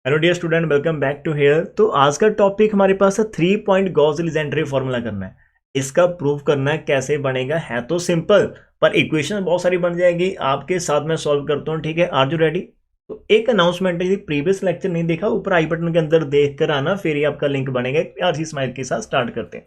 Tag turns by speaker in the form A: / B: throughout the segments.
A: Hello dear student, welcome back to here. तो आज का टॉपिक हमारे पास है 3 पॉइंट गॉस लीजेंड्रे फॉर्मूला करना है। इसका प्रूव करना है कैसे बनेगा। है तो सिंपल पर इक्वेशन बहुत सारी बन जाएगी। आपके साथ मैं सॉल्व करता हूँ, ठीक है? Are you ready? तो एक अनाउंसमेंट है, यदि प्रीवियस लेक्चर नहीं देखा ऊपर आई बटन के अंदर देख कर आना, फिर ही आपका लिंक बनेगा। प्यार सी स्माइल के साथ स्टार्ट करते हैं।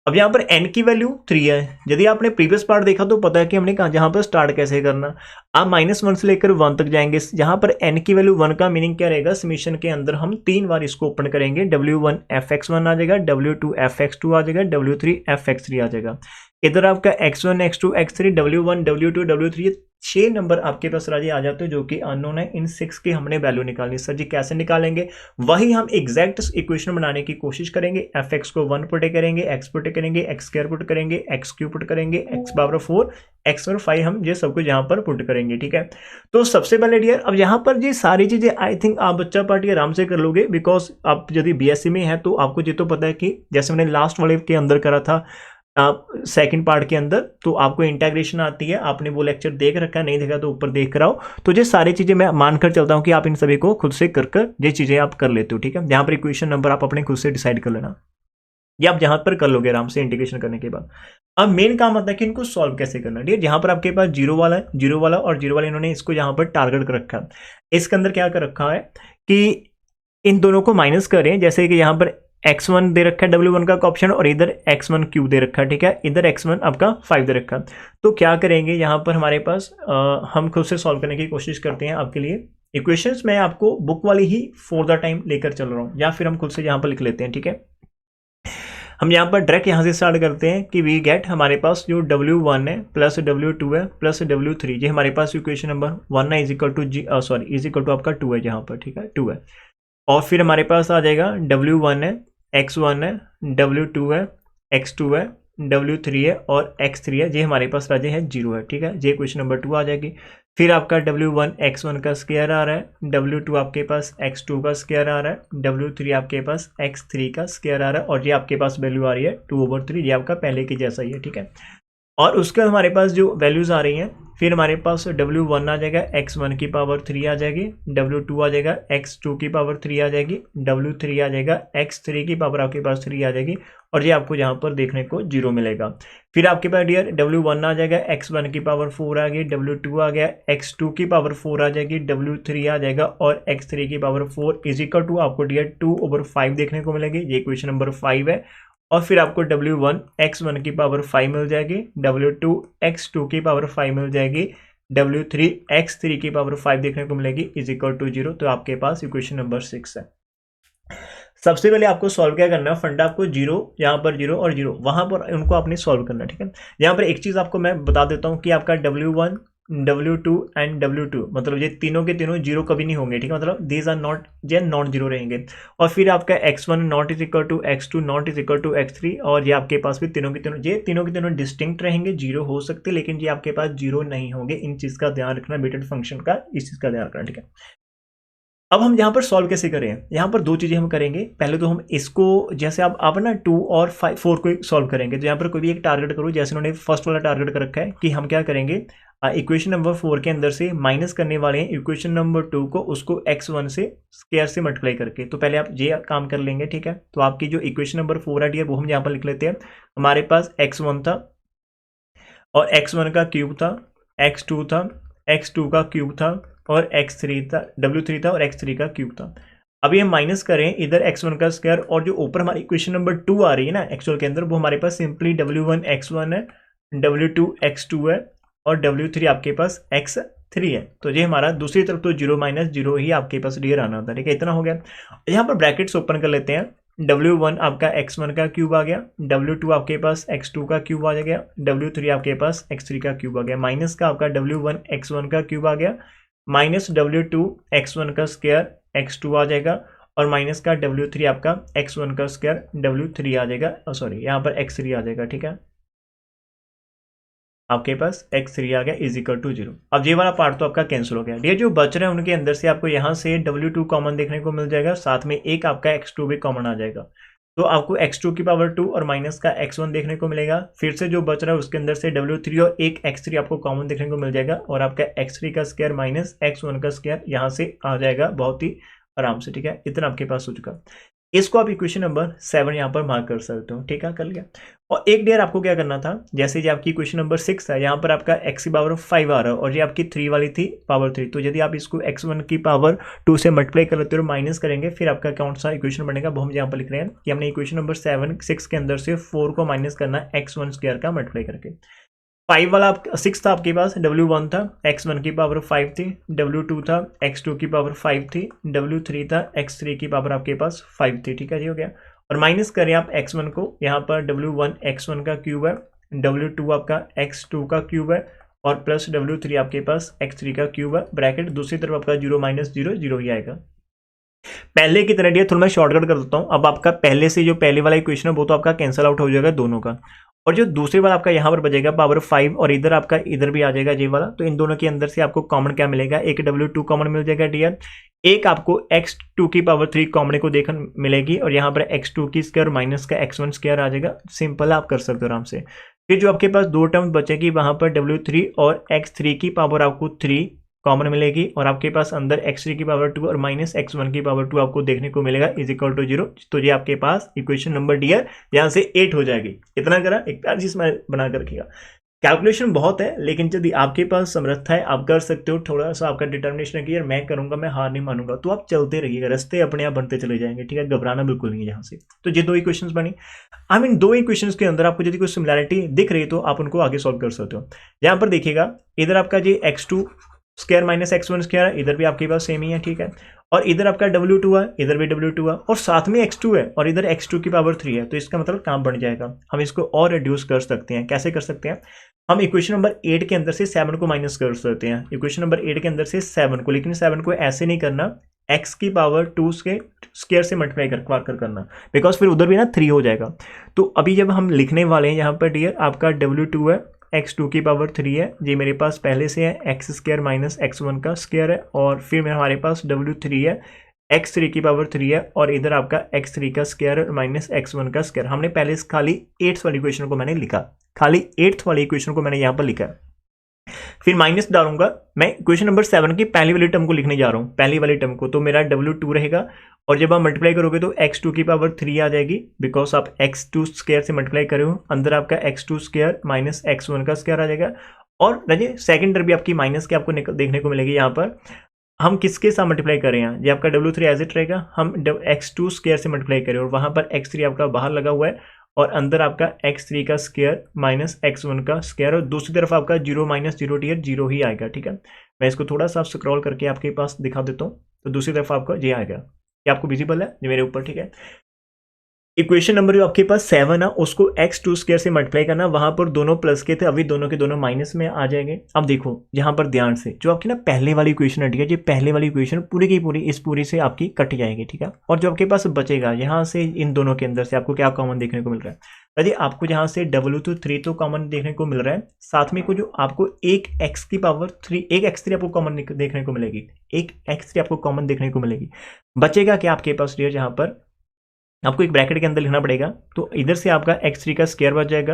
A: अब यहाँ पर n की वैल्यू 3 है। यदि आपने प्रीवियस पार्ट देखा तो पता है कि हमने कहा जहां पर स्टार्ट कैसे करना। आप -1 से लेकर 1 तक जाएंगे। जहां पर n की वैल्यू 1 का मीनिंग क्या रहेगा, समीशन के अंदर हम 3 बार इसको ओपन करेंगे। w1 fx1 आ जाएगा, w2 fx2 आ जाएगा, w3 fx3 आ जाएगा। इधर आपका x1 x2 x3 w1 w2 w3 6 number आपके पास राजी आ जाते हैं जो कि अननोन है। इन 6 की हमने वैल्यू निकालनी। सर जी कैसे निकालेंगे? वही हम एग्जैक्ट इक्वेशन बनाने की कोशिश करेंगे। fx को 1 पुट करेंगे, x पुट करेंगे, x स्क्वायर पुट करेंगे, x क्यूब पुट करेंगे, x पावर 4 x पावर 5 हम ये सब कुछ यहाँ पर पुट करेंगे, ठीक है? तो सबसे पहले डियर, अब यहाँ पर जी सारी चीजें आई थिंक आप बच्चा पार्टी आराम से कर लोगे, बिकॉज आप यदि बीएससी में है तो आपको ये तो पता है कि जैसे मैंने लास्ट वाले के अंदर करा था सेकंड पार्ट के अंदर, तो आपको इंटीग्रेशन आती है। आपने वो लेक्चर देख रखा है, नहीं देखा तो ऊपर देख कर आओ। तो ये सारी चीजें मैं मानकर चलता हूं कि आप इन सभी को खुद से कर ये चीजें आप कर लेते हो, ठीक है? यहाँ पर इक्वेशन नंबर आप अपने खुद से डिसाइड कर लेना, ये आप जहां पर कर लोगे आराम से इंटीग्रेशन करने के बाद। अब मेन काम आता है कि इनको सॉल्व कैसे करना है। जहां पर आपके पास जीरो वाला है, जीरो वाला और जीरो वाला इन्होंने इसको यहाँ पर टारगेट कर रखा है। इसके अंदर क्या कर रखा है कि इन दोनों को माइनस करें। जैसे कि यहाँ पर x1 दे रखा है w1 का ऑप्शन, और इधर x1 क्यूब दे रखा है, ठीक है? इधर x1 आपका 5 दे रखा है। तो क्या करेंगे यहाँ पर हमारे पास हम खुद से सॉल्व करने की कोशिश करते हैं आपके लिए। इक्वेशंस मैं आपको बुक वाली ही फॉर द टाइम लेकर चल रहा हूँ, या फिर हम खुद से यहाँ पर लिख लेते हैं, ठीक है? हम यहाँ पर डायरेक्ट यहाँ से स्टार्ट करते हैं कि वी गेट हमारे पास जो w1 है प्लस w2 है प्लस w3, ये हमारे पास इक्वेशन नंबर 1 है, इज इक्वल टू आपका 2 है यहाँ पर, ठीक है? 2 है। और फिर हमारे पास आ जाएगा w1 है, x1 है, w2 है, x2 है, w3 है और x3 है। ये हमारे पास राजे है 0 है, ठीक है? ये क्वेश्चन नंबर 2 आ जाएगी। फिर आपका w1 x1 का स्क्वायर आ रहा है, w2 आपके पास x2 का स्क्वायर आ रहा है, w3 आपके पास x3 का स्क्वायर आ रहा है, और ये आपके पास वैल्यू आ रही है 2/3। ये आपका पहले के जैसा ही है, ठीक है? और उसके बाद हमारे पास जो वैल्यूज आ रही हैं, फिर हमारे पास w1 आ जाएगा, x1 की पावर 3 आ जाएगी, w2 आ जाएगा, x2 की पावर 3 आ जाएगी, w3 आ जाएगा, x3 की पावर आपके पास 3 आ जाएगी, और ये आपको यहाँ पर देखने को 0 मिलेगा। फिर आपके पास डियर w1 आ जाएगा, x1 की पावर 4 आ गई, w2 आ गया, x2 की पावर 4 आ जाएगी, w3 आ जाएगा, और x3 की पावर 4 इज इक्वल टू आपको डियर 2/5 देखने को मिलेगी। ये क्वेश्चन नंबर 5 है। और फिर आपको w1 x1 की पावर 5 मिल जाएगी, w2 x2 की पावर 5 मिल जाएगी, w3 x3 की पावर 5 देखने को मिलेगी, इज इक्वल टू 0। तो आपके पास इक्वेशन नंबर 6 है। सबसे पहले आपको सॉल्व क्या करना है, फंडा आपको 0, यहाँ पर 0 और 0 वहां पर उनको आपने सॉल्व करना है, ठीक है? यहाँ पर एक चीज आपको मैं बता देता हूँ कि आपका w1 w2 एंड w2 मतलब ये तीनों के तीनों 0 कभी नहीं होंगे, ठीक है? मतलब दीज आर नॉट, ये नॉन 0 रहेंगे। और फिर आपका x1 not is equal to x2 not is equal to x3, और ये आपके पास भी तीनों के तीनों डिस्टिंक्ट रहेंगे। 0 हो सकते लेकिन ये आपके पास 0 नहीं होंगे। इन चीज का ध्यान रखना, वेटेड फंक्शन का इस चीज का ध्यान रखना, ठीक है? अब हम यहाँ पर सॉल्व कैसे करें? यहाँ पर दो चीजें हम करेंगे। पहले तो हम इसको जैसे आप ना 2 और 4 को सॉल्व करेंगे, तो यहाँ पर कोई भी एक टारगेट करो। जैसे उन्होंने फर्स्ट वाला टारगेट कर रखा है कि हम क्या करेंगे, इक्वेशन नंबर 4 के अंदर से माइनस करने वाले हैं इक्वेशन नंबर 2 को, उसको x1 से स्क्वायर से मल्टीप्लाई करके। तो पहले आप ये काम कर लेंगे, ठीक है? तो आपकी जो इक्वेशन नंबर 4 है वो हम यहाँ पर लिख लेते हैं। हमारे पास x1 था और x1 का क्यूब था, x2 था, x2 का क्यूब था, और x3 था, w3 था और x3 का क्यूब था। अभी हम माइनस करें इधर x1 का स्क्वायर, और जो ऊपर हमारी इक्वेशन नंबर 2 आ रही है ना एक्चुअल के अंदर, वो हमारे पास सिंपली w1 x1 है, w2 x2 है और w3 आपके पास x3 है। तो ये हमारा दूसरी तरफ तो 0 - 0 ही आपके पास डियर आना होता है, ठीक है? इतना हो गया। यहाँ पर ब्रैकेट्स ओपन कर लेते हैं। w1 आपका x1 का क्यूब आ गया, w2 आपके पास x2 का क्यूब आ गया, w3 आपके पास x3 का क्यूब आ गया, माइनस का आपका w1 x1 का क्यूब आ गया, माइनस w2 x1 का स्क्वायर x2 आ जाएगा, और माइनस का w3 आपका x1 का स्क्वायर w3 आ जाएगा, सॉरी यहाँ पर x3 आ जाएगा, ठीक है? आपके पास x3 आ गया इज इक्वल टू 0। अब ये वाला पार्ट तो आपका कैंसिल हो गया। ये जो बच रहे हैं उनके अंदर से आपको यहाँ से w2 कॉमन देखने को मिल जाएगा, साथ में एक आपका x2 भी कॉमन आ जाएगा। तो आपको x2 की पावर 2 और माइनस का x1 देखने को मिलेगा। फिर से जो बच रहा है उसके अंदर से w3 और एक x3 आपको कॉमन देखने को मिल जाएगा, और आपका x3 का स्क्वायर माइनस x1 का स्क्वायर यहाँ से आ जाएगा। बहुत ही आराम से, ठीक है, इतना आपके पास हो चुका। इसको आप इक्वेशन नंबर 7 यहाँ पर मार्क कर सकते हो, ठीक है, कर लिया। और एक डियर आपको क्या करना था, जैसे जी आपकी इक्वेशन नंबर 6 है, यहाँ पर आपका x की पावर 5 आ रहा है और ये आपकी 3 वाली थी पावर 3, तो यदि आप इसको x1 की पावर 2 से मल्टीप्लाई कर लेते हो और माइनस करेंगे, फिर आपका कौन सा इक्वेशन बनेगा वो हम यहाँ पर लिख रहे हैं कि हमने इक्वेशन नंबर 6 के अंदर से 4 को माइनस करना है x1 स्क्वायर का मल्टीप्लाई करके। 5 वाला 6 था आपके पास, W1 था, x1 की पावर 5 थी, W2 था, x2 की पावर 5 थी, W3 था, x3 की पावर आपके पास 5 थी, ठीक है जी, हो गया। और माइनस करें आप x1 को, यहाँ पर W1 x1 का क्यूब है, W2 आपका x2 का क्यूब है और प्लस W3 आपके पास x3 का क्यूब है, ब्रैकेट दूसरी तरफ आपका 0 माइनस 0 0 ही आएगा। पहले की तरह थोड़ा मैं शॉर्टकट कर देता हूँ। अब आपका पहले से जो पहले वाला इक्वेशन है वो तो आपका कैंसिल आउट हो जाएगा दोनों का, और जो दूसरे वाला आपका यहाँ पर बचेगा पावर 5 और इधर आपका इधर भी आ जाएगा ये वाला, तो इन दोनों के अंदर से आपको कॉमन क्या मिलेगा, एक W2 कॉमन मिल जाएगा डियर, एक आपको x2 की पावर 3 कॉमन को देखने मिलेगी और यहाँ पर x2 की स्क्वायर माइनस का x1 स्क्वायर आ जाएगा। सिंपल आप कर सकते हो आराम से। फिर जो आपके पास दो टर्म बचेगी वहां पर W3 और x3 की पावर आपको 3 कॉमन मिलेगी और आपके पास अंदर x3 की पावर 2 और माइनस x1 की पावर 2 आपको देखने को मिलेगा इज इक्वल टू 0। तो ये आपके पास इक्वेशन नंबर डियर यहाँ से 8 हो जाएगी। इतना करा, एक प्यार चीज मैं बना कर रखिएगा। कैलकुलेशन बहुत है, लेकिन यदि आपके पास समर्थ है आप कर सकते हो। थोड़ा सा आपका डिटर्मिनेशन है कि यार मैं करूंगा, मैं हार नहीं मानूंगा, तो आप चलते रहिएगा, रास्ते अपने आप बनते चले जाएंगे, ठीक है, घबराना बिल्कुल नहीं है यहाँ से। तो ये दो इक्वेशंस बनी, आई मीन दो इक्वेशंस के अंदर आपको यदि कोई सिमिलैरिटी दिख रही है तो आप उनको आगे सॉल्व कर सकते हो। यहाँ पर देखिएगा, इधर आपका जी x2 square minus x1 square, इधर भी आपके पास सेम ही है, ठीक है, और इधर आपका W2 है, इधर भी W2 है और साथ में x2 है और इधर x2 की पावर 3 है, तो इसका मतलब काम बन जाएगा। हम इसको और रिड्यूस कर सकते हैं। कैसे कर सकते हैं, हम इक्वेशन नंबर 8 के अंदर से 7 को माइनस कर सकते हैं, इक्वेशन नंबर 8 के अंदर से 7 को, लेकिन 7 को ऐसे नहीं करना, x की पावर 2 के स्क्वायर से मल्टीप्लाई कर करना, बिकॉज फिर उधर भी ना 3 हो जाएगा। तो अभी जब हम लिखने वाले हैं यहाँ पर डियर, आपका W2 है, x2 की पावर 3 है, ये मेरे पास पहले से है, x स्क्वायर माइनस x1 का स्क्वायर है, और फिर हमारे पास W3 है, x3 की पावर 3 है, और इधर आपका x3 का स्क्वायर माइनस x1 का स्क्वायर। हमने पहले खाली 8th वाली इक्वेशन को मैंने लिखा, खाली 8th वाली इक्वेशन को मैंने यहाँ पर लिखा। फिर माइनस डालूंगा, मैं इक्वेशन नंबर 7 की पहली वाली टर्म को लिखने जा रहा हूँ, पहली वाली टर्म को, तो मेरा W2 रहेगा, और जब आप मल्टीप्लाई करोगे तो x2 की पावर 3 आ जाएगी, बिकॉज आप x2 स्क्वायर से मल्टीप्लाई करे हो, अंदर आपका x2 स्क्वायर माइनस x1 का स्क्वायर आ जाएगा। और रजे सेकंड टर्म भी आपकी माइनस की आपको देखने को मिलेगी। यहाँ पर हम किसके साथ मल्टीप्लाई करें, हैं ये आपका W3 एज इट रहेगा, हम x2 स्क्वायर से मल्टीप्लाई करें और वहां पर x3 आपका बाहर लगा हुआ है और अंदर आपका x3 का स्क्वायर माइनस x1 का स्क्वायर, और दूसरी तरफ आपका 0 माइनस 0 डियर 0 ही आएगा, ठीक है। मैं इसको थोड़ा सा स्क्रॉल करके आपके पास दिखा देता हूँ, तो दूसरी तरफ आपका ये आएगा, ये आपको विजिबल है ये मेरे ऊपर, ठीक है। इक्वेशन नंबर जो आपके पास 7 है उसको x2 स्क्वायर से मल्टीप्लाई करना, वहां पर दोनों प्लस के थे, अभी दोनों के दोनों माइनस में आ जाएंगे। अब देखो यहाँ पर ध्यान से, जो आपकी ना पहले वाली इक्वेशन है, ठीक है, ये पहले वाली इक्वेशन पूरी की पूरी इस पूरी से आपकी कट जाएगी, ठीक है। और जो आपके पास बचेगा यहाँ से इन दोनों के अंदर से आपको क्या कॉमन देखने को मिल रहा है, यदि आपको यहाँ से W3 तो कॉमन देखने को मिल रहा है, साथ में को जो आपको एक x की पावर 3, एक x3 आपको कॉमन देखने को मिलेगी, एक x3 आपको कॉमन देखने को मिलेगी। बचेगा क्या आपके पास डियर, जहाँ पर आपको एक ब्रैकेट के अंदर लिखना पड़ेगा, तो इधर से आपका x3 का स्क्वायर बच जाएगा।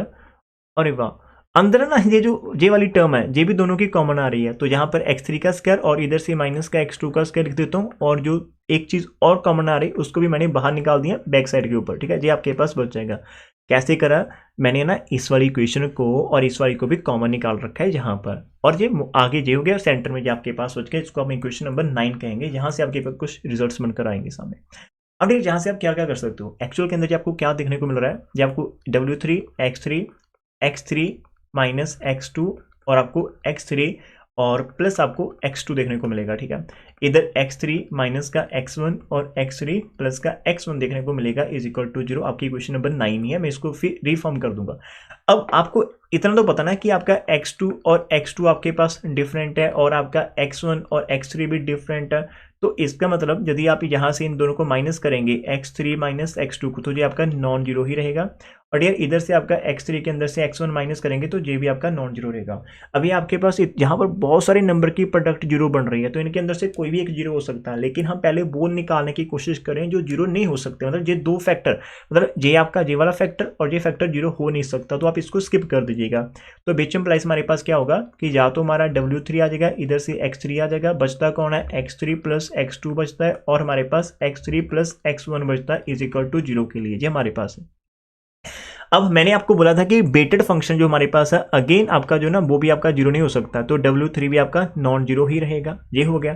A: अरे वाह, अंदर ना ये जो जे वाली टर्म है ये भी दोनों की कॉमन आ रही है, तो यहाँ पर x3 का स्क्वायर और इधर से माइनस का x2 का स्क्वायर लिख देता हूँ, और जो एक चीज और कॉमन आ रही है उसको भी मैंने बाहर निकाल दिया बैक साइड के ऊपर, ठीक है, ये आपके पास बच जाएगा। कैसे करा मैंने ना, इस वाली इक्वेशन को और इस वाली को भी कॉमन निकाल रखा है यहाँ पर, और ये आगे जे हो गया सेंटर में, जो आपके पास बच गया, इसको हम इक्वेशन नंबर 9 कहेंगे। यहाँ से आपके पास कुछ रिजल्ट्स बनकर आएंगे सामने। अब देखिए जहाँ से आप क्या क्या कर सकते हो, एक्चुअल के अंदर जो आपको क्या देखने को मिल रहा है, जो आपको W3 x3 माइनस x2 और आपको x3 और प्लस आपको x2 देखने को मिलेगा, ठीक है। इधर x3 माइनस का x1 और x3 प्लस का x1 देखने को मिलेगा इज इक्वल टू 0। आपकी क्वेश्चन नंबर 9 ही है, मैं इसको फिर रिफॉर्म कर दूंगा। अब आपको इतना तो पता ना कि आपका x2 और x2 आपके पास डिफरेंट है और आपका x1 और x3 भी डिफरेंट है, तो इसका मतलब यदि आप यहाँ से इन दोनों को माइनस करेंगे x3 माइनस x2 को, तो ये आपका नॉन जीरो ही रहेगा। और यार इधर से आपका x3 के अंदर से x1 माइनस करेंगे तो ये भी आपका नॉन जीरो रहेगा। अभी आपके पास यहाँ पर बहुत सारे नंबर की प्रोडक्ट जीरो बन रही है, तो इनके अंदर से कोई भी एक जीरो हो सकता है, लेकिन हम पहले वो निकालने की कोशिश करें जो जीरो नहीं हो सकते, मतलब ये दो फैक्टर, मतलब ये आपका ये वाला फैक्टर और ये फैक्टर जीरो हो नहीं सकता, तो आप इसको स्किप कर दीजिएगा। तो बीच में प्लाइस हमारे पास क्या होगा कि या तो हमारा W3 आ जाएगा, इधर से x3 आ जाएगा, बचता कौन है x3 प्लस x2 बचता है, और हमारे पास x3 प्लस x1 बचता है इज इक्वल टू जीरो के लिए, ये हमारे पास है। अब मैंने आपको बोला था कि बेटेड फंक्शन जो हमारे पास है अगेन आपका जो ना वो भी आपका जीरो नहीं हो सकता, तो W3 भी आपका नॉन जीरो ही रहेगा, ये हो गया।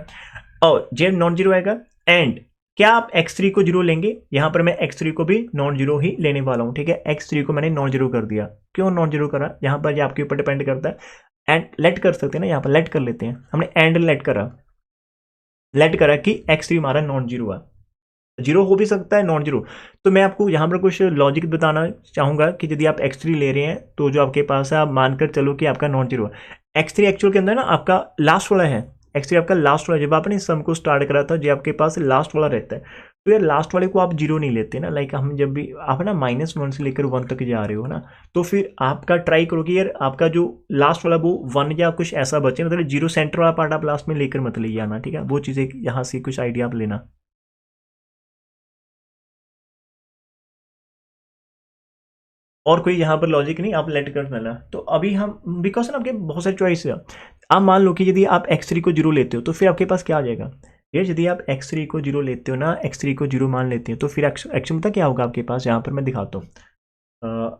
A: और जे नॉन जीरो आएगा एंड क्या आप x3 को जीरो लेंगे, यहां पर मैं x3 को भी नॉन जीरो ही लेने वाला हूं, ठीक है। x3 को मैंने नॉन जीरो कर दिया, क्यों नॉन जीरो करा, यहां पर ये आपके ऊपर डिपेंड करता है। एंड लेट कर सकते हैं ना, यहां पर लेट कर लेते हैं, हमने एंड लेट करा कि x3 हमारा नॉन जीरो है, जीरो हो भी सकता है नॉन जीरो। तो मैं आपको यहाँ पर कुछ लॉजिक बताना चाहूँगा कि यदि आप x3 ले रहे हैं तो जो आपके पास है आप मानकर चलो कि आपका नॉन जीरो है। x3 एक्चुअल के अंदर ना आपका लास्ट वाला है, x3 आपका लास्ट वाला, जब आपने इस सम को स्टार्ट करा था जो आपके पास लास्ट वाला रहता है, तो यार लास्ट वाले को आप जीरो नहीं लेते ना, लाइक हम जब भी आप ना -1 से लेकर 1 तक जा रहे हो ना, तो फिर आपका ट्राई करो कि यार आपका जो लास्ट वाला वो 1 या कुछ ऐसा बचे, मतलब जीरो सेंटर वाला पार्ट आप लास्ट में लेकर मत ले आना, ठीक है। वो चीज़ें यहाँ से कुछ आइडिया आप लेना। और कोई यहाँ पर लॉजिक नहीं, आप लेट कर लेना। तो अभी हम बिकॉज ना आपके बहुत सारे चॉइस है, आप मान लो कि यदि आप x3 को जीरो लेते हो तो फिर आपके पास क्या आ जाएगा, ये यदि आप x3 को जीरो लेते हो ना, x3 को जीरो मान लेते हैं, तो फिर एक्शन पता क्या होगा आपके पास, यहाँ पर मैं दिखाता हूँ।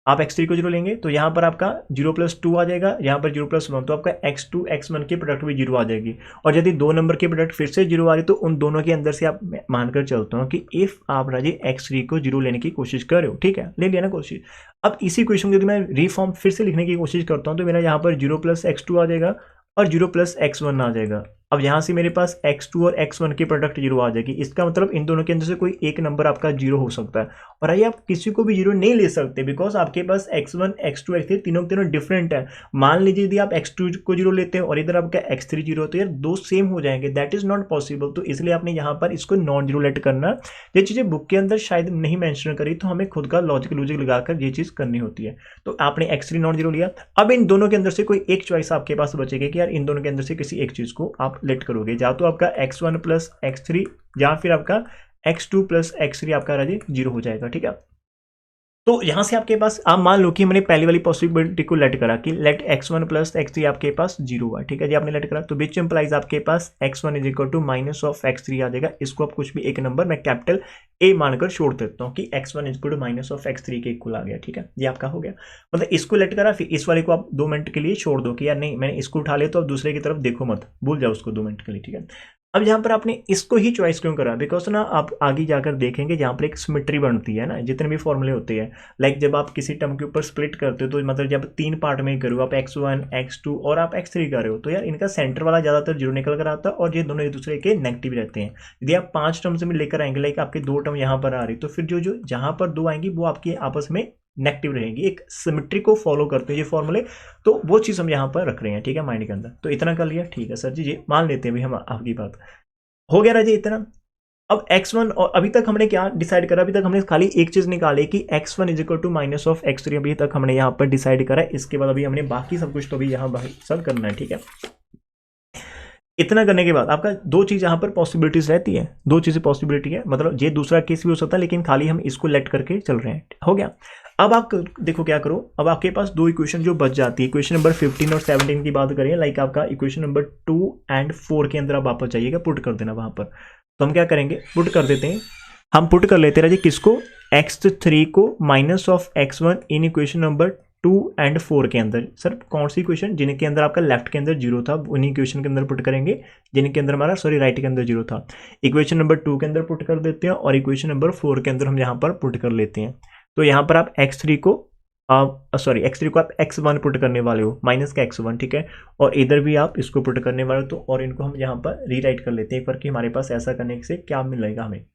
A: आप x3 को जीरो लेंगे तो यहाँ पर आपका 0+2 आ जाएगा, यहाँ पर 0+1, तो आपका x2 x1 की प्रोडक्ट भी जीरो आ जाएगी। और यदि दो नंबर की प्रोडक्ट फिर से जीरो आ रही तो उन दोनों के अंदर से आप मानकर चलता हूँ कि इफ आप राजे x3 को जीरो लेने की कोशिश कर रहे हो, ठीक है, ले लिया ना कोशिश। अब इसी क्वेश्चन को यदि मैं रिफॉर्म फिर से लिखने की कोशिश करता हूँ तो मेरा यहाँ पर 0+x2 आ जाएगा और 0+x1 आ जाएगा। अब यहाँ से मेरे पास x2 और x1 की प्रोडक्ट जीरो आ जाएगी, इसका मतलब इन दोनों के अंदर से कोई एक नंबर आपका जीरो हो सकता है। और आइए आप किसी को भी जीरो नहीं ले सकते बिकॉज आपके पास x1 x2 x3 तीनों डिफरेंट है। मान लीजिए यदि आप x2 को जीरो लेते हैं और इधर आपका x3 जीरो, तो यार दो सेम हो जाएंगे, दैट इज नॉट पॉसिबल। तो इसलिए आपने यहाँ पर इसको नॉन जीरो लेट करना। ये चीज़ें बुक के अंदर शायद नहीं मेंशन करी, तो हमें खुद का लॉजिक लगाकर ये चीज़ करनी होती है। तो आपने x3 नॉन जीरो लिया, अब इन दोनों के अंदर से कोई एक चॉइस आपके पास बचेगी कि यार इन दोनों के अंदर से किसी एक चीज़ को आप लेट करोगे, या तो आपका x1 प्लस x3 या फिर आपका x2 प्लस x3 आपका राजे जीरो हो जाएगा, ठीक है। तो यहां से आपके पास आप मान लो कि मैंने पहली वाली पॉसिबिलिटी को लेट करा कि लेट x1 प्लस x3 आपके पास जीरो हुआ, ठीक है जी, आपने लेट करा, तो विच इंप्लाइज आपके पास x1 is equal to minus of x3 आ जाएगा। इसको आप कुछ भी एक नंबर मैं कैपिटल A मानकर छोड़ देता हूँ कि x1 is equal to minus of x3 के इक्वल आ गया, ठीक है, ये आपका हो गया। मतलब इसको लेट करा, फिर इस वाले को आप 2 मिनट के लिए छोड़ दो कि यार नहीं मैंने इसको उठा लिया, तो अब दूसरे की तरफ देखो मत, भूल जाओ उसको 2 मिनट के लिए, ठीक है। अब यहाँ पर आपने इसको ही चॉइस क्यों करा, बिकॉज ना आप आगे जाकर देखेंगे यहाँ पर एक सिमेट्री बनती है ना, जितने भी फॉर्मूले होते हैं, लाइक जब आप किसी टर्म के ऊपर स्प्लिट करते हो तो मतलब जब 3 पार्ट में करो, आप x1 x2 और आप x3 कर रहे हो, तो यार इनका सेंटर वाला ज़्यादातर जीरो निकल कर आता है और ये दोनों एक दूसरे के नेगेटिव रहते हैं। यदि आप 5 टर्म्स में लेकर आएंगे, लाइक आपके 2 टर्म यहाँ पर आ रही, तो फिर जो जो जहाँ पर 2 आएंगी वो आपके आपस में नेगेटिव रहेगी, एक सिमेट्री को फॉलो करते हैं ये फॉर्मूले। तो वो चीज़ हम यहाँ पर रख रहे हैं, ठीक है, माइंड के अंदर। तो इतना कर लिया, ठीक है सर जी, ये मान लेते हैं भाई हम आपकी बात, हो गया राजे इतना। अब x1 और अभी तक हमने क्या डिसाइड करा, अभी तक हमने खाली एक चीज निकाली कि x1 is equal to minus of x3, अभी तक हमने यहाँ पर डिसाइड करा। इसके बाद अभी हमने बाकी सब कुछ तो अभी यहाँ सब करना है, ठीक है। इतना करने के बाद आपका दो चीज यहाँ पर पॉसिबिलिटीज रहती है, दो चीजें पॉसिबिलिटी है, मतलब ये दूसरा केस भी हो सकता है, लेकिन खाली हम इसको लेट करके चल रहे हैं, हो गया। अब आप देखो क्या करो, अब आपके पास दो इक्वेशन जो बच जाती है, इक्वेशन नंबर 15 और 17 की बात करें, लाइक आपका इक्वेशन नंबर 2 एंड 4 के अंदर आप वापस जाइएगा, पुट कर देना वहां पर। तो हम क्या करेंगे, पुट कर देते हैं, हम पुट कर लेते हैं जी किसको, x3 को minus of x1 in equation number 2 and 4 के अंदर। सर कौन सी इक्वेशन, जिनके अंदर आपका लेफ्ट के अंदर जीरो था उन्हीं इक्वेशन के अंदर पुट करेंगे, जिनके अंदर हमारा राइट के अंदर जीरो था। इक्वेशन नंबर 2 के अंदर पुट कर देते हैं और इक्वेशन नंबर 4 के अंदर हम यहाँ पर पुट कर लेते हैं। तो यहाँ पर आप x3 को x3 को आप x1 पुट करने वाले हो, माइनस का x1, ठीक है, और इधर भी आप इसको पुट करने वाले हो। तो और इनको हम यहाँ पर रीराइट कर लेते हैं एक बार कि हमारे पास ऐसा करने से क्या मिलेगा हमें।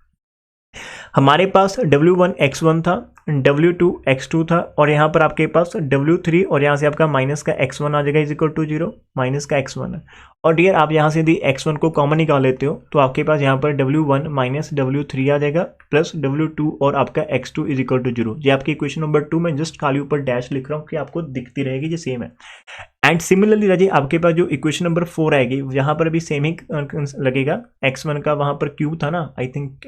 A: हमारे पास W1 x1 था, W2 x2 था और यहाँ पर आपके पास W3 और यहाँ से आपका माइनस का x1 आ जाएगा इज इक्वल टू 0, माइनस का x1 है। और डियर आप यहाँ से यदि x1 को कॉमन निकाल लेते हो तो आपके पास यहाँ पर W1 माइनस W3 आ जाएगा प्लस W2 और आपका x2 इज इक्वल टू 0। ये आपकी इक्वेशन नंबर 2 में जस्ट खाली ऊपर डैश लिख रहा हूँ कि आपको दिखती रहेगी, ये सेम है। एंड सिमिलरली राजी आपके पास जो इक्वेशन नंबर 4 आएगी यहाँ पर भी सेम ही लगेगा, x1 का वहाँ पर क्यूब था ना, आई थिंक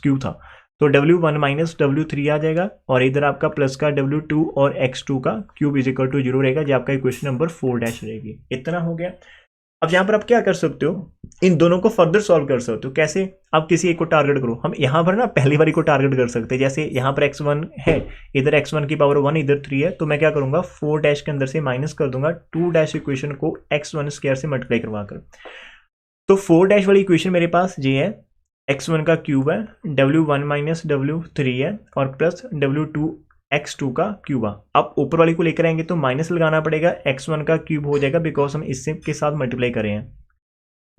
A: क्यूब था, तो W1 माइनस W3 आ जाएगा और इधर आपका प्लस का W2 और x2 का क्यूब इज इक्वल टू 0 रहेगा, जो आपका इक्वेशन नंबर 4 डैश रहेगी। इतना हो गया। अब यहाँ पर आप क्या कर सकते हो, इन दोनों को फर्दर सॉल्व कर सकते हो। कैसे? आप किसी एक को टारगेट करो। हम यहाँ पर ना पहली वाली को टारगेट कर सकते हैं, जैसे यहाँ पर x1 है, इधर x1 की पावर 1 इधर 3 है, तो मैं क्या करूंगा 4 डैश के अंदर से माइनस कर दूंगा 2 डैश इक्वेशन को x1 स्क्वायर से मल्टीप्लाई करवा कर। तो 4 डैश वाली इक्वेशन मेरे पास ये है, x1 का क्यूब है, W1 माइनस W3 है और प्लस W2 x2 का क्यूब है। अब ऊपर वाली को लेकर आएंगे तो माइनस लगाना पड़ेगा, x1 का क्यूब हो जाएगा बिकॉज हम इससे के साथ मल्टीप्लाई कर रहे हैं।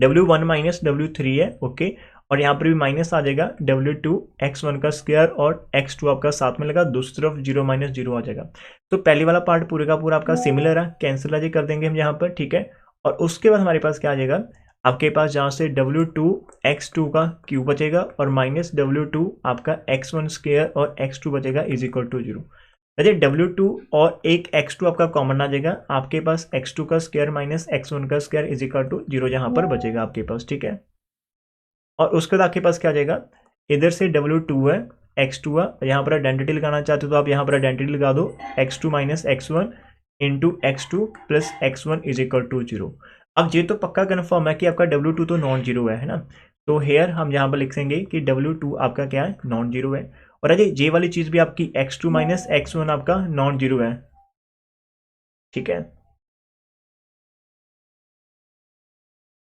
A: W1 माइनस W3 है, ओके, और यहाँ पर भी माइनस आ जाएगा W2 x1 का स्क्वायर और x2 आपका साथ में लगा, दूसरी तरफ 0 माइनस 0 आ जाएगा। तो पहले वाला पार्ट पूरे का पूरा आपका सिमिलर है, कैंसिल आजे कर देंगे हम यहाँ पर, ठीक है। और उसके बाद हमारे पास क्या आ जाएगा, आपके पास जहाँ से W2 x2 का क्यूब बचेगा और माइनस W2 आपका x1 स्क्वायर और x2 बचेगा इज इक्वल टू 0। अरे W2 और एक x2 आपका कॉमन आ जाएगा, आपके पास x2 का स्क्वायर माइनस x1 का स्क्वायर इज इक्वल टू 0 यहाँ पर बचेगा आपके पास, ठीक है। और उसके बाद आपके पास क्या आ जाएगा, इधर से W2 है, x2 है, यहाँ पर आइडेंटिटी लगाना चाहते हो तो आप यहाँ पर आइडेंटिटी लगा दो, x2 minus x1 into x2 plus x1 is equal to 0। अब ये तो पक्का कन्फर्म है कि आपका W2 तो नॉन जीरो है ना, तो हेयर हम यहाँ पर लिखेंगे कि W2 आपका क्या है, नॉन जीरो है। और अजय ये वाली चीज भी आपकी x2 माइनस x1 आपका नॉन जीरो है, ठीक है।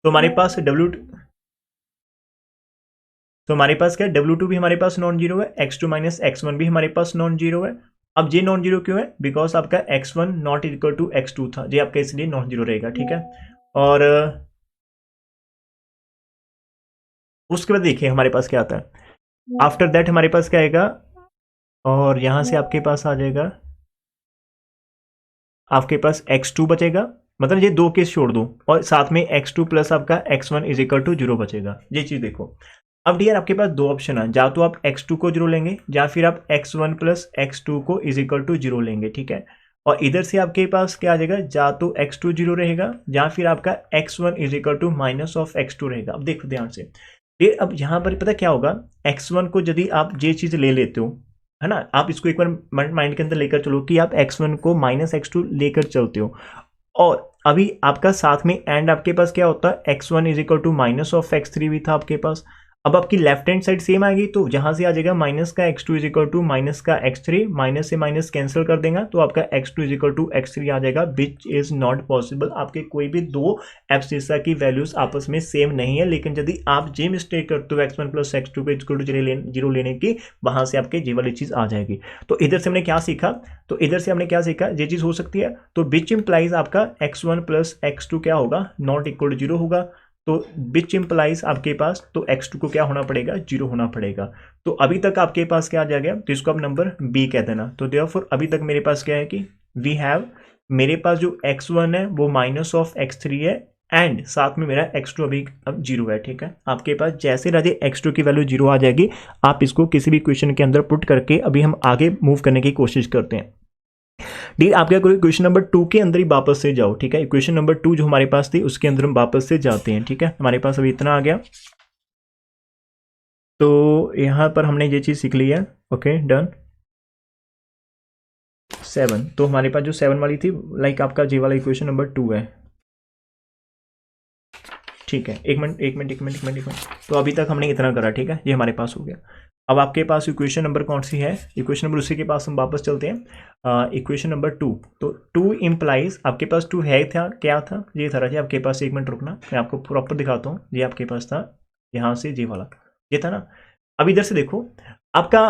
A: तो हमारे पास हमारे पास क्या है, W2 भी हमारे पास नॉन जीरो है, x2 माइनस x1 भी हमारे पास नॉन जीरो है। अब ये नॉन जीरो क्यों है, बिकॉज आपका x1 not equal to x2 था, ये आपका इसलिए नॉन जीरो रहेगा, ठीक है। और उसके बाद देखिए हमारे पास क्या आता है, आफ्टर दैट हमारे पास क्या आएगा, और यहां से आपके पास आ जाएगा, आपके पास x2 बचेगा, मतलब ये दो केस छोड़ दो, और साथ में x2 प्लस आपका x1 इज इक्वल टू 0 बचेगा। ये चीज देखो। अब डियर आपके पास दो ऑप्शन है, या तो आप x2 को 0 लेंगे या फिर आप x1 प्लस x2 को इज इक्वल टू 0 लेंगे, ठीक है। और इधर से आपके पास क्या आ जाएगा, या तो x2 0 रहेगा या फिर आपका x1 is equal to minus of x2 रहेगा। अब देखो ध्यान से, फिर अब यहाँ पर पता क्या होगा, x1 को यदि आप ये चीज ले लेते हो, है ना, आप इसको एक बार माइंड के अंदर लेकर चलो कि आप x1 को माइनस x2 लेकर चलते हो, और अभी आपका साथ में एंड आपके पास क्या होता है, x1 is equal to minus of x3 भी था आपके पास। अब आपकी लेफ्ट हैंड साइड सेम आएगी, तो जहां से आ जाएगा माइनस का x2 is equal to minus का x3, माइनस से माइनस कैंसिल कर देगा तो आपका x2 is equal to x3 आ जाएगा, विच इज नॉट पॉसिबल। आपके कोई भी दो एब्सिसा की वैल्यूज आपस में सेम नहीं है, लेकिन यदि आप जे मिस्टेक करते हो x1 प्लस x2 को इक्वल टू 0 लेने की, वहां से आपके जे वाली चीज आ जाएगी। तो इधर से हमने क्या सीखा, ये चीज हो सकती है, तो विच इंप्लाइज आपका x1 प्लस x2 क्या होगा, नॉट इक्वल टू 0 होगा। तो विच इंप्लाइज आपके पास, तो x2 को क्या होना पड़ेगा, 0 होना पड़ेगा। तो अभी तक आपके पास क्या आ जाएगा, तो इसको आप नंबर बी कह देना। तो देयरफॉर अभी तक मेरे पास क्या है कि वी हैव, मेरे पास जो x1 है वो माइनस ऑफ x3 है एंड साथ में मेरा x2 अभी अब 0 है, ठीक है। आपके पास जैसे राजे x2 की वैल्यू 0 आ जाएगी, आप इसको किसी भी क्वेश्चन के अंदर पुट करके अभी हम आगे मूव करने की कोशिश करते हैं। डी आप क्या करो, इक्वेशन नंबर 2 के अंदर ही वापस से जाओ, ठीक है। इक्वेशन नंबर 2 जो हमारे पास थी उसके अंदर हम वापस से जाते हैं, ठीक है। हमारे पास अभी इतना आ गया, तो यहां पर हमने ये चीज सीख ली है, ओके डन। 7, तो हमारे पास जो 7 वाली थी, लाइक आपका जे वाला इक्वेशन नंबर 2 है, ठीक है। एक मिनट। तो अभी तक हमने इतना करा, ठीक है, ये हमारे पास हो गया। अब आपके पास इक्वेशन नंबर कौन सी है, इक्वेशन नंबर उसी के पास हम वापस चलते हैं, इक्वेशन नंबर 2। तो 2 इंप्लाइज, आपके पास 2 है था, क्या था, ये था राजी आपके पास, एक मिनट रुकना मैं आपको प्रॉपर दिखाता हूँ। ये आपके पास था, यहाँ से ये वाला ये था ना। अब इधर से देखो, आपका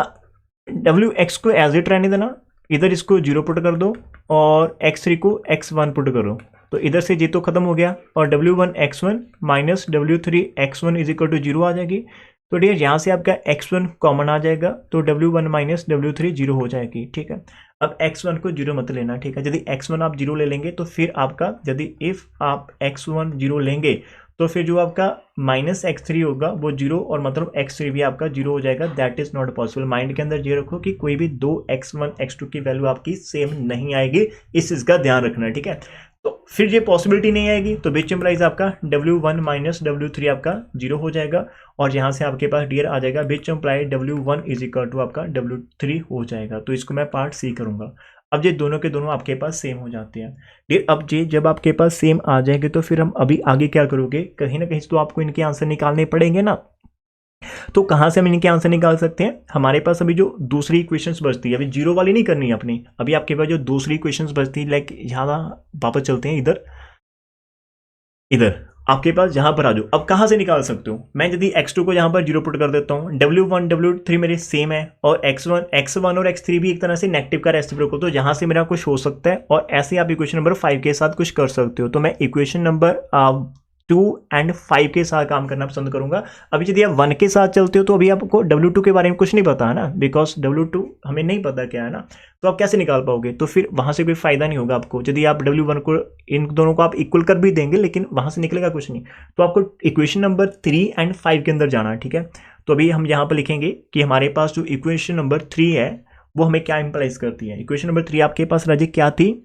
A: WX को एज इट रहने देना, इधर इसको 0 पुट कर दो और x3 को x1 पुट करो, तो इधर से ये तो खत्म हो गया, और W1 x1 minus W3 x1 is equal to 0 आ जाएगी। तो डियर यहाँ से आपका x1 कॉमन आ जाएगा, तो w1 माइनस w3 जीरो हो जाएगी, ठीक है। अब x1 को जीरो मत लेना, ठीक है। यदि x1 आप जीरो ले लेंगे तो फिर आपका, यदि इफ आप x1 जीरो लेंगे तो फिर जो आपका माइनस x3 होगा वो जीरो, और मतलब x3 भी आपका जीरो हो जाएगा। That is not possible. Mind के अंदर ये रखो कि कोई भी दो x1 x2 की वैल्यू आपकी सेम नहीं आएगी, इस चीज का ध्यान रखना है, ठीक है। तो फिर ये पॉसिबिलिटी नहीं आएगी, तो विच इंप्लाइज आपका w1 माइनस w3 आपका जीरो हो जाएगा, और यहाँ से आपके पास डियर आ जाएगा which implies w1 is equal to आपका w3 हो जाएगा। तो इसको मैं पार्ट सी करूंगा। अब ये दोनों के दोनों आपके पास सेम हो जाते हैं डियर। अब ये जब आपके पास सेम आ जाएंगे तो फिर हम अभी आगे क्या करोगे, कहीं ना कहीं तो आपको इनके आंसर निकालने पड़ेंगे ना। तो कहां से हम इनके आंसर निकाल सकते हैं, हमारे पास अभी जो दूसरी इक्वेशंस बचती है, अभी जीरो वाली नहीं करनी है अपनी, अभी आपके पास जो दूसरी इक्वेशंस बचती है, लाइक यहाँ वापस चलते हैं, इधर इधर आपके पास यहाँ पर आ जाओ। अब कहाँ से निकाल सकते हो, मैं यदि x2 को यहाँ पर जीरो पुट कर देता हूँ, w1 w3 मेरे सेम है, और x1 और x3 भी एक तरह से नेगेटिव का रेसिप्रोकल, तो यहाँ से मेरा कुछ हो सकता है, और ऐसे आप इक्वेशन नंबर 5 के साथ कुछ कर सकते हो। तो मैं इक्वेशन नंबर 2 एंड 5 के साथ काम करना पसंद करूंगा। अभी यदि आप 1 के साथ चलते हो तो अभी आपको w2 के बारे में कुछ नहीं पता है ना, बिकॉज w2 हमें नहीं पता क्या है ना, तो आप कैसे निकाल पाओगे, तो फिर वहां से कोई फायदा नहीं होगा आपको। यदि आप w1 को, इन दोनों को आप इक्वल कर भी देंगे लेकिन वहां से निकलेगा कुछ नहीं, तो आपको इक्वेशन नंबर 3 एंड 5 के अंदर जाना है, ठीक है। तो अभी हम यहाँ पर लिखेंगे कि हमारे पास जो इक्वेशन नंबर 3 है वो हमें क्या इंप्लाइज करती है। इक्वेशन नंबर 3 आपके पास राजे क्या थी,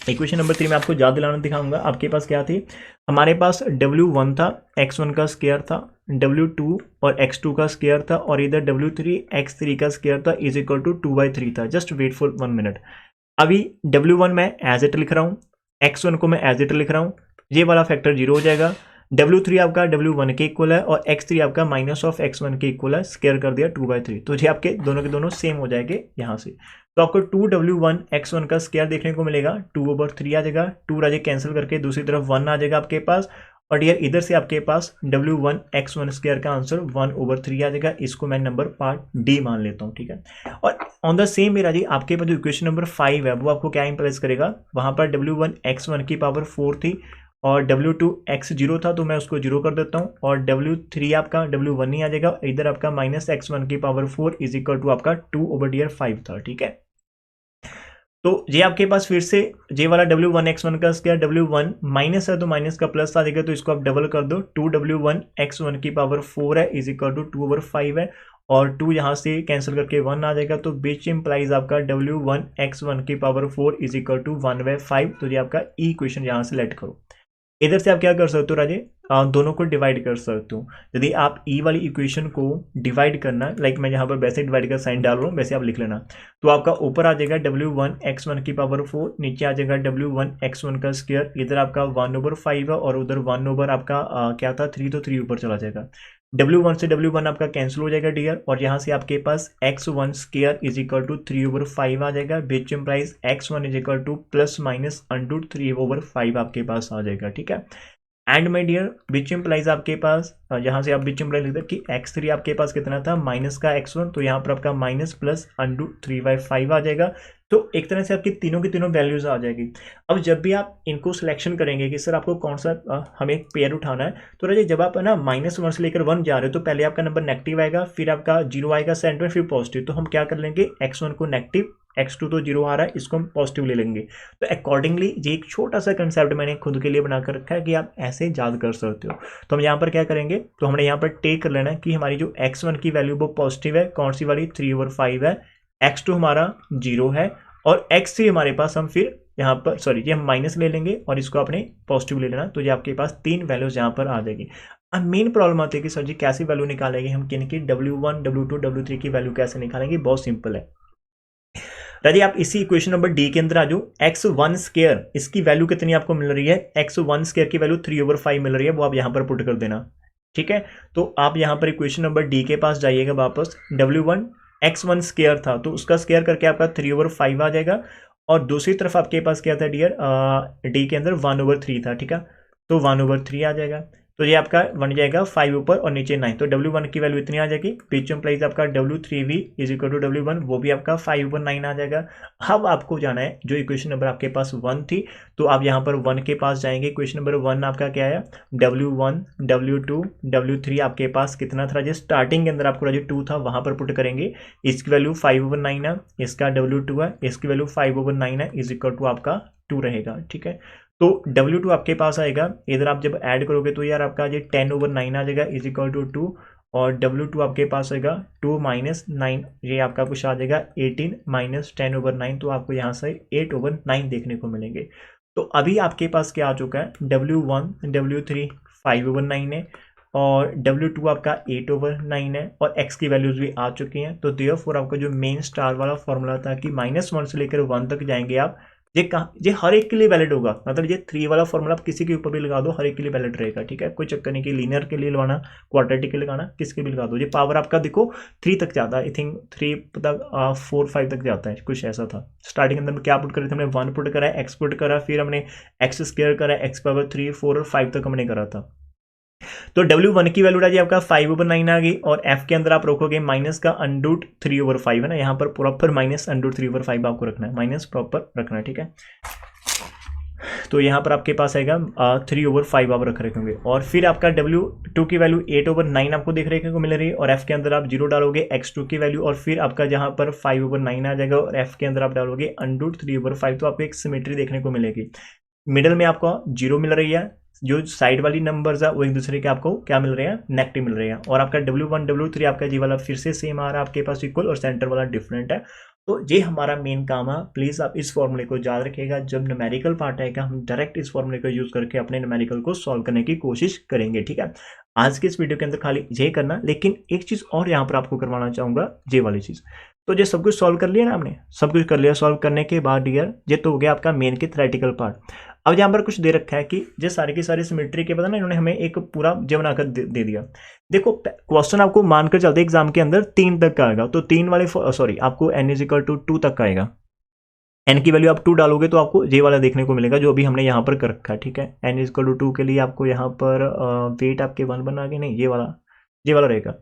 A: इक्वेशन नंबर 3 में आपको याद दिलाना दिखाऊंगा। आपके पास क्या थी, हमारे पास w1 था, x1 का स्क्वायर था, w2 और x2 का स्क्वायर था, और इधर w3 x3 का स्क्वायर था, इज इक्वल टू 2/3 था। Just wait for 1 minute. अभी w1 मैं एज इट लिख रहा हूँ, x1 को मैं एज इट लिख रहा हूँ, ये वाला फैक्टर जीरो हो जाएगा। w3 आपका w1 के इक्वल है, और x3 आपका माइनस ऑफ x1 के इक्वल है, स्क्वायर कर दिया 2/3, तो ये आपके दोनों के दोनों सेम हो जाएंगे यहाँ से। तो आपको 2w1 x1 का स्क्वायर देखने को मिलेगा, 2/3 आ जाएगा, 2 राजे कैंसिल करके दूसरी तरफ 1 आ जाएगा आपके पास, और डियर इधर से आपके पास w1 x1 स्क्वायर का आंसर 1/3 आ जाएगा। इसको मैं नंबर पार्ट डी मान लेता हूँ, ठीक है। और ऑन द सेम वे राजी आपके पास जो इक्वेशन नंबर 5 है वो आपको क्या इंप्लाइज करेगा, वहां पर w1 x1 की पावर 4 थी, और w2 x0 था, तो मैं उसको जीरो कर देता हूँ, और w3 आपका w1 नहीं आ जाएगा, इधर आपका माइनस x1 की पावर 4 इज इक्वल टू आपका 2/5 था, ठीक है। तो ये आपके पास फिर से जे वाला w1 x1 का स्क्वायर, w1 माइनस है तो माइनस का प्लस आ जाएगा, तो इसको आप डबल कर दो, 2w1 x1 की पावर 4 है इज इक्वल टू 2/5 है, और 2 यहाँ से कैंसिल करके 1 आ जाएगा, तो बीच इंप्लाइज आपका w1 x1 की पावर 4 इज इक्वल टू 1/5। तो ये आपका ई इक्वेशन यहाँ से लेट करो। इधर से आप क्या कर सकते हो राजे, दोनों को डिवाइड कर सकते हो। यदि आप ई वाली इक्वेशन को डिवाइड करना, लाइक मैं यहाँ पर वैसे डिवाइड कर साइन डाल रहा हूँ, वैसे आप लिख लेना, तो आपका ऊपर आ जाएगा w1 x1 की पावर 4, नीचे आ जाएगा w1 x1 का स्क्वायर, इधर आपका 1/5 है, और उधर 1 ओवर आपका क्या था 3, तो 3 ऊपर चला जाएगा। w1 से w1 आपका कैंसिल हो जाएगा डियर, और यहाँ से आपके पास x1 square is equal to 3/5 आ जाएगा, which implies x1 is equal to plus minus under 3/5 आपके पास आ जाएगा, ठीक है। And my dear which implies आपके पास, यहाँ से आप बीच इंप्लाइज लिखते कि x3 आपके पास कितना था, माइनस का x1, तो यहाँ पर आपका माइनस प्लस अंडर 3/5 आ जाएगा। तो एक तरह से आपकी तीनों की तीनों वैल्यूज आ जाएगी। अब जब भी आप इनको सिलेक्शन करेंगे कि सर आपको कौन सा हमें पेयर उठाना है, तो राजे जब आप ना -1 से लेकर 1 जा रहे हो, तो पहले आपका नंबर नेगेटिव आएगा, फिर आपका 0 आएगा सेंटर में, फिर पॉजिटिव। तो हम क्या कर लेंगे, x1 को नेगेटिव, x2 तो 0 आ रहा है, इसको हम पॉजिटिव ले लेंगे। तो अकॉर्डिंगली ये एक छोटा सा कंसेप्ट मैंने खुद के लिए बनाकर रखा है कि आप ऐसे याद कर सकते हो। तो हम यहाँ पर क्या करेंगे, तो हमने यहाँ पर टेक कर लेना है कि हमारी जो x1 की वैल्यू वो पॉजिटिव है, कौन सी वाली 3/5 है, x2 हमारा 0 है, और x3 हमारे पास हम फिर यहाँ पर सॉरी ये हम माइनस ले लेंगे, और इसको आपने पॉजिटिव ले लेना। तो ये आपके पास 3 वैल्यूज यहाँ पर आ जाएगी। अब मेन प्रॉब्लम आती है कि सर जी कैसी वैल्यू निकालेंगे हम, किन की w1 w2 w3 की वैल्यू कैसे निकालेंगे। बहुत सिंपल है राजी, आप इसी इक्वेशन नंबर डी के अंदर आ जाओ। x1 स्क्वायर इसकी वैल्यू कितनी आपको मिल रही है, x1 स्क्वायर की वैल्यू 3/5 मिल रही है, वो आप यहाँ पर पुट कर देना, ठीक है। तो आप यहाँ पर इक्वेशन नंबर डी के पास जाइएगा वापस, w1 x1 स्क्वायर था, तो उसका स्क्वायर करके आपका 3/5 आ जाएगा, और दूसरी तरफ आपके पास क्या था डियर, डी के अंदर 1/3 था, ठीक है, तो 1/3 आ जाएगा। तो ये आपका बन जाएगा 5 ऊपर और नीचे 9, तो W1 की वैल्यू इतनी आ जाएगी। बीच में प्लेस आपका W3V is equal to W1, वो भी आपका 5 ऊपर 9 आ जाएगा। अब आपको जाना है जो इक्वेशन नंबर आपके पास 1 थी, तो आप यहाँ पर 1 के पास जाएंगे। इक्वेशन नंबर 1 आपका क्या है, W1 W2 W3 आपके पास कितना था, जो स्टार्टिंग के अंदर आपको जो 2 था वहां पर पुट करेंगे। इसकी वैल्यू 5 ओवर 9 है, इसका W2 है, इसकी वैल्यू 5 ओवर 9 है, इज इक्वल टू आपका 2 रहेगा। ठीक है, तो W2 आपके पास आएगा, इधर आप जब ऐड करोगे तो यार आपका ये 10 ओवर 9 आ जाएगा, इज इक्वल टू 2, और W2 आपके पास आएगा 2 माइनस 9, ये आपका कुछ आ जाएगा 18 माइनस 10 ओवर 9, तो आपको यहाँ से 8 ओवर 9 देखने को मिलेंगे। तो अभी आपके पास क्या आ चुका है, W1 W3 5 ओवर 9 है, और W2 आपका 8 ओवर 9 है, और x की वैल्यूज भी आ चुकी हैं। तो देयरफॉर आपका जो मेन स्टार वाला फॉर्मूला था कि -1 से लेकर 1 तक जाएंगे आप, ये हर एक के लिए वैलिड होगा, मतलब ये 3 वाला फॉर्मूला आप किसी के ऊपर भी लगा दो, हर एक के लिए वैलिड रहेगा। ठीक है, कोई चक्कर नहीं कि लीनियर के लिए लगाना, क्वाड्रेटिक के लिए लगाना, किसके भी लगा दो। ये पावर आपका देखो 3 तक जाता है, आई थिंक 3 तक 4 5 तक जाता है, कुछ ऐसा था। स्टार्टिंग के अंदर में क्या पुट करे थे हमने, 1 पुट करा, x पुट करा, फिर हमने x स्क्वायर करा, x पावर 3 4 और 5 तक हमने करा था। तो W1 की वैल्यू जी आपका 5 ओवर 9 आ गई, और F के अंदर आप रखोगे माइनस का अंडरूट 3 ओवर 5 है ना, यहाँ पर प्रॉपर माइनस अंडरूट 3 ओवर 5 आपको रखना है, माइनस प्रॉपर रखना है। ठीक है, तो यहाँ पर आपके पास आएगा 3 ओवर 5 आप रख रखेंगे, और फिर आपका W2 की वैल्यू 8 ओवर 9 आपको देख रहे को मिल रही है, और F के अंदर आप 0 डालोगे X2 की वैल्यू, और फिर आपका जहाँ पर 5 ओवर 9 आ जाएगा, और F के अंदर आप डालोगे अंडरूट 3 ओवर 5, तो आपको एक सिमेट्री देखने को मिलेगी। मिडल में आपको 0 मिल रही है, जो साइड वाली नंबर्स है वो एक दूसरे के आपको क्या मिल रहे हैं, नेगेटिव मिल रहे हैं, और आपका W1 W3 आपका जी वाला फिर से सेम आ रहा है आपके पास इक्वल, और सेंटर वाला डिफरेंट है। तो ये हमारा मेन काम है, प्लीज आप इस फॉर्मूले को याद रखिएगा। जब न्यूमेरिकल पार्ट आएगा हम डायरेक्ट इस फॉर्मूले को यूज करके अपने न्यूमेरिकल को सॉल्व करने की कोशिश करेंगे। ठीक है, आज के इस वीडियो के अंदर खाली ये करना, लेकिन एक चीज और यहाँ पर आपको करवाना चाहूंगा, ये वाली चीज। तो ये सब कुछ सॉल्व कर लिया ना हमने, सब कुछ कर लिया। सॉल्व करने के बाद यार ये तो हो गया आपका मेन के थ्योरेटिकल पार्ट। अब यहाँ पर कुछ दे रखा है कि जो सारी की सारी सिमेट्री के पता ना, इन्होंने हमें एक पूरा जो बनाकर दे दिया। देखो क्वेश्चन आपको मानकर चलते एग्जाम के अंदर 3 तक का आएगा, तो 3 वाले सॉरी आपको n इज इक्वल टू 2 तक का आएगा। n की वैल्यू आप 2 डालोगे तो आपको ये वाला देखने को मिलेगा जो अभी हमने यहाँ पर कर रखा है। ठीक है, n इज इक्वल टू 2 के लिए आपको यहाँ पर वेट आपके 1 बना के, नहीं ये वाला रहेगा।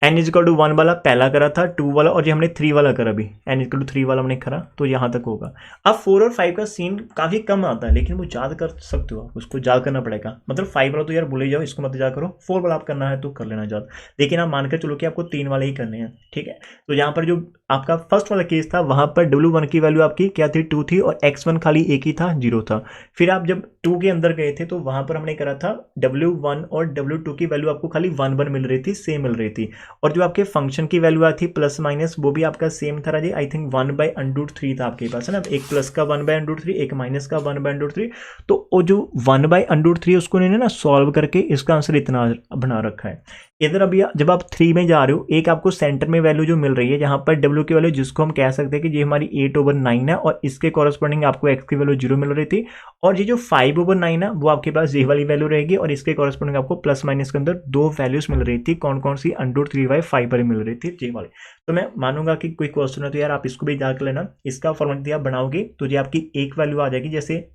A: n इज इक्वल टू 1 वाला पहला करा था, 2 वाला, और ये हमने 3 वाला करा अभी, n इक्वल टू 3 वाला हमने करा, तो यहाँ तक होगा। अब 4 और 5 का सीन काफी कम आता है, लेकिन वो याद कर सकते हो आप, उसको याद करना पड़ेगा। मतलब 5 वाला तो यार भूल ही जाओ, इसको मत याद करो। 4 वाला आप करना है तो कर लेना याद, लेकिन आप मानकर चलो कि आपको 3 वाले ही करने हैं। ठीक है, तो यहाँ पर जो आपका फर्स्ट वाला केस था, वहां पर W1 की वैल्यू आपकी क्या थी, 2 थी, और X1 खाली एक ही था, 0 था। फिर आप जब 2 के अंदर गए थे तो वहां पर हमने करा था W1 और W2 की वैल्यू आपको खाली 1 1 मिल रही थी, सेम मिल रही थी, और जो आपके फंक्शन की वैल्यू आई थी प्लस माइनस, वो भी आपका सेम था जी, आई थिंक 1/√3 था आपके पास, है ना, एक प्लस का 1/√3, एक माइनस का 1/√3। तो वो जो 1/√3 उसको इन्होंने ना सॉल्व करके इसका आंसर इतना बना रखा है। इधर अभी जब आप 3 में जा रहे हो, एक आपको सेंटर में वैल्यू जो मिल रही है, जहां पर W की वैल्यू जिसको हम कह सकते हैं कि ये हमारी 8 ओवर 9 है, और इसके कॉरस्पॉन्डिंग आपको X की वैल्यू 0 मिल रही थी, और ये जो 5 ओवर 9 है वो आपके पास ये वाली वैल्यू रहेगी, और इसके कॉरस्पॉन्डिंग आपको प्लस माइनस के अंदर 2 वैल्यूज मिल रही थी। कौन कौन सी, √3/5 वाली मिल रही थी, ये वाली। तो मैं मानूंगा कि कोई क्वेश्चन है तो यार आप इसको भी याद कर लेना। इसका फॉर्मूला आप बनाओगे तो ये आपकी एक वैल्यू आ जाएगी, जैसे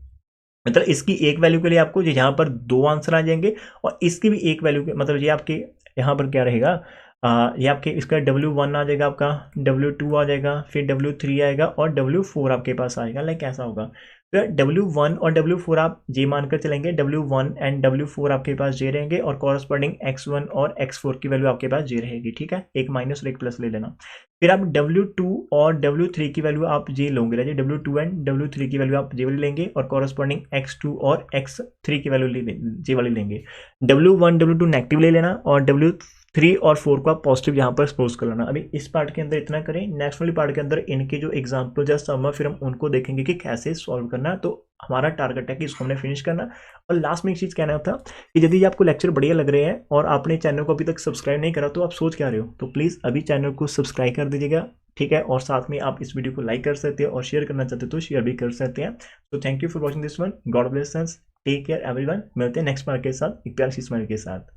A: मतलब इसकी एक वैल्यू के लिए आपको यहाँ पर 2 आंसर आ जाएंगे, और इसकी भी एक वैल्यू के, मतलब ये आपके यहाँ पर क्या रहेगा, ये आपके इसका W1 आ जाएगा, आपका W2 आ जाएगा, फिर W3 आएगा, और W4 आपके पास आएगा। लाइक ऐसा होगा, तो W1 और W4 आप जे मानकर चलेंगे, W1 एंड W4 आपके पास जे रहेंगे, और कॉरस्पॉन्डिंग X1 और X4 की वैल्यू आपके पास जे रहेगी। ठीक है, एक माइनस और एक प्लस ले लेना। फिर आप W2 और W3 की वैल्यू आप जे लोगे, W2 एंड W3 की वैल्यू आप जे वाली लेंगे, और कॉरस्पॉन्डिंग X2 और X3 की वैल्यू जे वाली लेंगे। W1 W2 नेगेटिव ले लेना, और W3 और 4 को आप पॉजिटिव यहाँ पर सपोज कर लेना। अभी इस पार्ट के अंदर इतना करें, नेक्स्ट वाली पार्ट के अंदर इनके जो एग्जाम्पल या सम है, फिर हम उनको देखेंगे कि कैसे सॉल्व करना। तो हमारा टारगेट है कि इसको हमने फिनिश करना। और लास्ट में एक चीज़ कहना था कि यदि आपको लेक्चर बढ़िया लग रहे हैं और आपने चैनल को अभी तक सब्सक्राइब नहीं करा, तो आप सोच क्या रहे हो, तो प्लीज़ अभी चैनल को सब्सक्राइब कर दीजिएगा। ठीक है, और साथ में आप इस वीडियो को लाइक कर सकते हैं, और शेयर करना चाहते हो तो शेयर भी कर सकते हैं। तो thank you for watching this one, God bless, take care everyone. मिलते हैं नेक्स्ट पार्ट के साथ एक प्यारी सी स्माइल के साथ।